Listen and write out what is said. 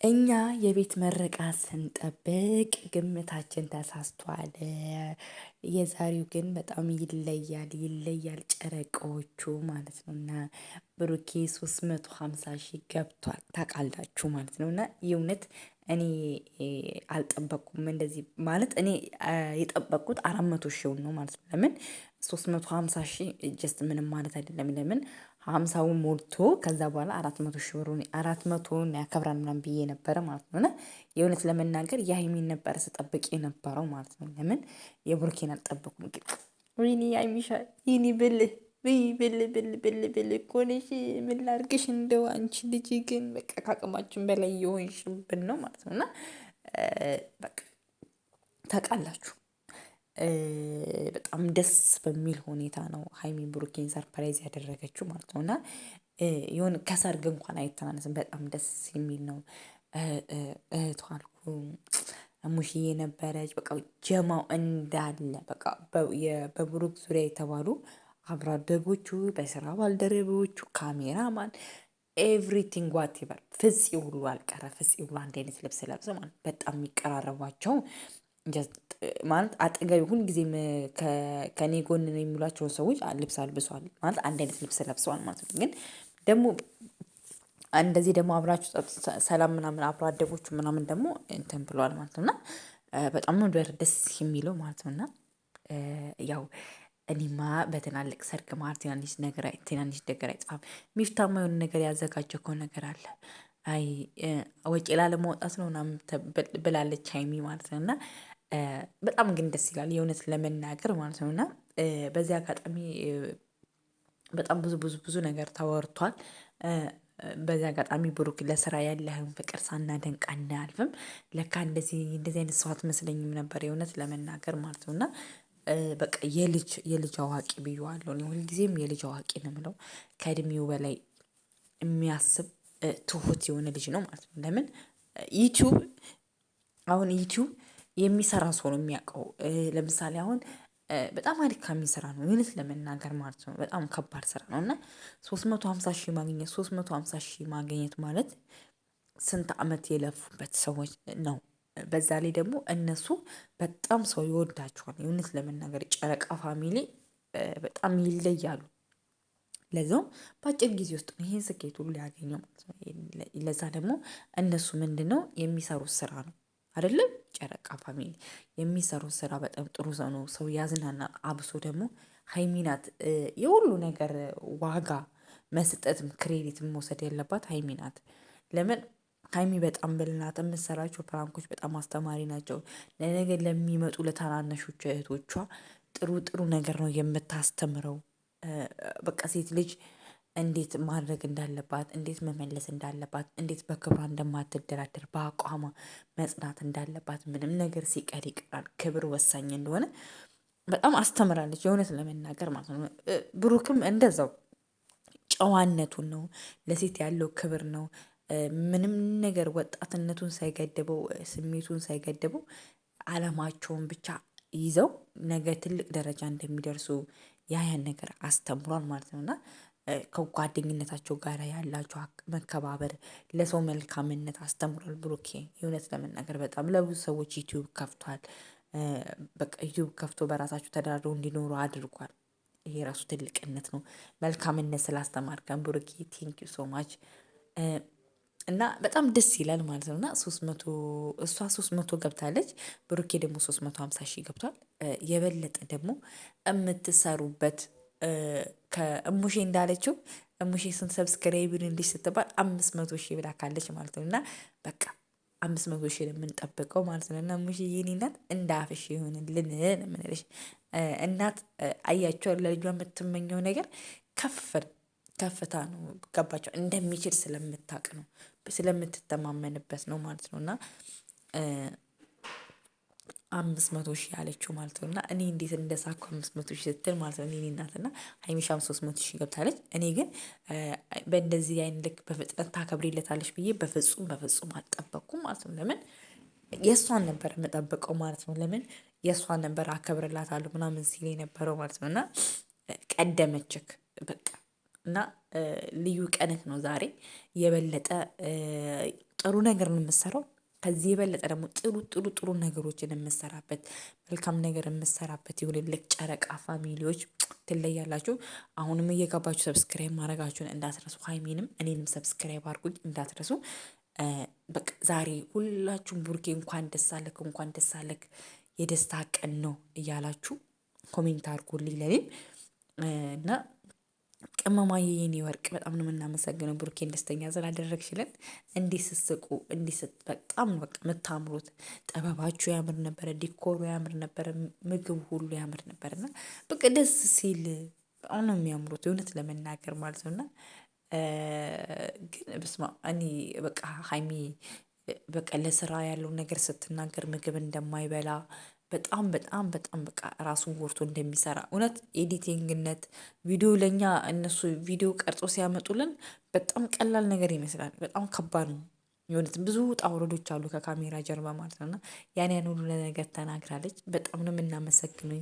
እኛ የቤት ምርቃት ስንጠብቅ ግምታችን ተሳስቷል። የዛሬው ግን በጣም ይለያል ጨረቃዎቹ ማለት ነው። እና ብሩኬ 350 ሺህ ገብቷል ታውቃላችሁ ማለት ነው። እና የእውነት እኔ አልጠበቅኩም እንደዚህ ማለት እኔ የጠበቅኩት 400 ሺውን ነው ማለት ነው። ለምን 350 ሺህ ጀስት ምንም ማለት አይደለም። ለምን 50ውን ሞልቶ ከዛ በኋላ 400 ሺህ ብሩን 400ውን ያከብራል ምናምን ብዬ ነበረ ማለት ነው። እና የእውነት ለመናገር የሀይሚን ነበረ ስጠብቅ የነበረው ማለት ነው። ለምን የብሩኬን አልጠበኩም። ግን ወይኔ አይሚሻ ይኔ ብልህ ብል እኮ ነሽ። ምን ላድርግሽ እንደው አንቺ ልጅ ግን በቃ ከአቅማችን በላይ የሆንሽብን ነው ማለት ነው። እና በቃ ታውቃላችሁ በጣም ደስ በሚል ሁኔታ ነው ሀይሚን ብሩኬን ሰርፕራይዝ ያደረገችው ማለት ነው። እና የሆነ ከሰርግ እንኳን አይተናነስም በጣም ደስ የሚል ነው። እህቷ አልኩ ሙሽዬ ነበረች በቃ ጀማው እንዳለ በቃ በብሩክ ዙሪያ የተባሉ አብሮ አደጎቹ በስራ ባልደረቦቹ ካሜራማን ኤቭሪቲንግ ዋቴቨር ፍፄ ሁሉ አልቀረ። ፍፄ ሁሉ አንድ አይነት ልብስ ለብሰው ማለት በጣም የሚቀራረቧቸው ማለት አጠገቢ ሁል ጊዜም ከኔ ጎን ነው የሚሏቸውን ሰዎች ልብስ አልብሷል ማለት አንድ አይነት ልብስ ለብሰዋል ማለት ነው። ግን ደግሞ እንደዚህ ደግሞ አብራችሁ ሰላም ምናምን አብሮ አደጎቹ ምናምን ደግሞ እንትን ብለዋል ማለት ነው። እና በጣም ነው ደስ የሚለው ማለት ነው። እና ያው እኔማ በትላልቅ ሰርግ ማለት ትናንሽ ነገር አይጥፋም። ሚፍታማ የሆነ ነገር ያዘጋጀው ነገር አለ። አይ ወጪ ላለማውጣት ነው ምናምን ብላለች ሀይሚ ማለት ነው። እና በጣም ግን ደስ ይላል የእውነት ለመናገር ማለት ነው። እና በዚህ አጋጣሚ በጣም ብዙ ነገር ተወርቷል። በዚህ አጋጣሚ ብሩክ ለስራ ያለህን ፍቅር ሳናደንቅ አናልፍም። ለካ እንደዚህ አይነት ሰው አትመስለኝም ነበር የእውነት ለመናገር ማለት ነው። እና በቃ የልጅ አዋቂ ብዬዋለሁ እኔ ሁልጊዜም የልጅ አዋቂ ነው የምለው። ከእድሜው በላይ የሚያስብ ትሁት የሆነ ልጅ ነው ማለት ነው። ለምን ዩቲዩብ የሚሰራ ሰው ነው የሚያውቀው። ለምሳሌ አሁን በጣም አድካሚ ስራ ነው እውነት ለመናገር ማለት ነው። በጣም ከባድ ስራ ነው። እና 350 ሺህ ማግኘት ማለት ስንት አመት የለፉበት ሰዎች ነው። በዛ ላይ ደግሞ እነሱ በጣም ሰው ይወዳቸዋል የእውነት ለመናገር ጨረቃ ፋሚሊ በጣም ይለያሉ። ለዛውም በአጭር ጊዜ ውስጥ ነው ይሄን ስኬት ሁሉ ያገኘው ማለት ነው። ለዛ ደግሞ እነሱ ምንድነው የሚሰሩት ስራ ነው አይደለም ጨረቃ ፋሚሊ የሚሰሩት ስራ በጣም ጥሩ ሰው ነው። ሰው ያዝናናል። አብሶ ደግሞ ሀይሚ ናት የሁሉ ነገር ዋጋ መስጠትም ክሬዲትም መውሰድ ያለባት ሀይሚ ናት። ለምን ሀይሚ በጣም ብልህ ናት። የምትሰራቸው ፕራንኮች በጣም አስተማሪ ናቸው። ለነገ ለሚመጡ ለታናናሾች እህቶቿ ጥሩ ነገር ነው የምታስተምረው። በቃ ሴት ልጅ እንዴት ማድረግ እንዳለባት እንዴት መመለስ እንዳለባት እንዴት በክብሯ እንደማትደራደር በአቋሟ መጽናት እንዳለባት ምንም ነገር ሲቀር ይቀራል ክብር ወሳኝ እንደሆነ በጣም አስተምራለች የእውነት ለመናገር ማለት ነው። ብሩክም እንደዛው ጨዋነቱን ነው ለሴት ያለው ክብር ነው። ምንም ነገር ወጣትነቱን ሳይገድበው ስሜቱን ሳይገድበው አላማቸውን ብቻ ይዘው ነገ ትልቅ ደረጃ እንደሚደርሱ ያን ነገር አስተምሯል ማለት ነው። እና ከጓደኝነታቸው ጋር ያላቸው መከባበር ለሰው መልካምነት አስተምሯል ብሩኬ የእውነት ለመናገር በጣም ለብዙ ሰዎች ዩቲዩብ ከፍቷል። በቃ ዩቲዩብ ከፍቶ በራሳቸው ተዳድረው እንዲኖሩ አድርጓል። ይሄ ራሱ ትልቅነት ነው። መልካምነት ስላስተማርከን ብሩኬ ቴንኪው ሶ ማች። እና በጣም ደስ ይላል ማለት ነው። እና 300 እሷ 300 ገብታለች ብሩኬ ደግሞ 350 ሺህ ገብቷል። የበለጠ ደግሞ የምትሰሩበት ከእሙሼ እንዳለችው እሙሼ ስንት ሰብስክራይብ ይሁንልሽ ስትባል 500 ሺህ ብላ ካለች ማለት ነው። እና በቃ 500 ሺህ የምንጠብቀው ማለት ነው። እና እሙሼ የኔ እናት እንደ አፍሽ ይሁንልን የምንልሽ እናት አያቸው ለልጇ የምትመኘው ነገር ከፍታ ነው። ገባቸው እንደሚችል ስለምታውቅ ነው ስለምትተማመንበት ነው ማለት ነው። እና 500 ሺህ አለችው ማለት ነው። እና እኔ እንዴት እንደሳኩ 500 ሺህ ስትል ማለት ነው። እኔ እናትና ሀይሚሻም 300 ሺህ ገብታለች። እኔ ግን በእንደዚህ አይነት ልክ በፍጥነት ታከብሪለታለች ብዬ በፍጹም አልጠበቅኩም ማለት ነው። ለምን የእሷን ነበር የምጠብቀው ማለት ነው። ለምን የእሷን ነበር አከብርላታለሁ ምናምን ሲል የነበረው ማለት ነው። እና ቀደመችክ በቃ እና ልዩ ቀንህ ነው ዛሬ የበለጠ ጥሩ ነገር ነው የምሰራው። ከዚህ የበለጠ ደግሞ ጥሩ ነገሮችን የምሰራበት መልካም ነገር የምሰራበት ይሁንልህ። ጨረቃ ፋሚሊዎች ትለያላችሁ። አሁንም እየገባችሁ ሰብስክራይብ ማድረጋችሁን እንዳትረሱ። ሀይሚንም እኔንም ሰብስክራይብ አድርጉኝ እንዳትረሱ። በቃ ዛሬ ሁላችሁም ቡርኬ እንኳን ደስ አለክ እንኳን ደስ አለክ የደስታ ቀን ነው እያላችሁ ኮሜንት አድርጉልኝ ለኔም እና ቅመማዬ የኔ ወርቅ በጣም ነው የምናመሰግነው። ብሩኬን ደስተኛ ስላደረግሽልን እንዲህ ስስቁ እንዲህ በጣም ነው በቃ የምታምሩት። ጥበባችሁ ያምር ነበረ፣ ዲኮሩ ያምር ነበረ፣ ምግብ ሁሉ ያምር ነበር እና በቃ ደስ ሲል በጣም ነው የሚያምሩት እውነት ለመናገር ማለት ነው። እና ግን በስማ እኔ በቃ ሀይሚ በቃ ለስራ ያለውን ነገር ስትናገር ምግብ እንደማይበላ በጣም በቃ ራሱን ጎርቶ እንደሚሰራ እውነት ኤዲቲንግነት ቪዲዮ ለእኛ እነሱ ቪዲዮ ቀርጾ ሲያመጡልን በጣም ቀላል ነገር ይመስላል። በጣም ከባድ ነው። የሆነት ብዙ ውጣ ውረዶች አሉ ከካሜራ ጀርባ ማለት ነው። እና ያን ሁሉ ነገር ተናግራለች። በጣም ነው የምናመሰግነው።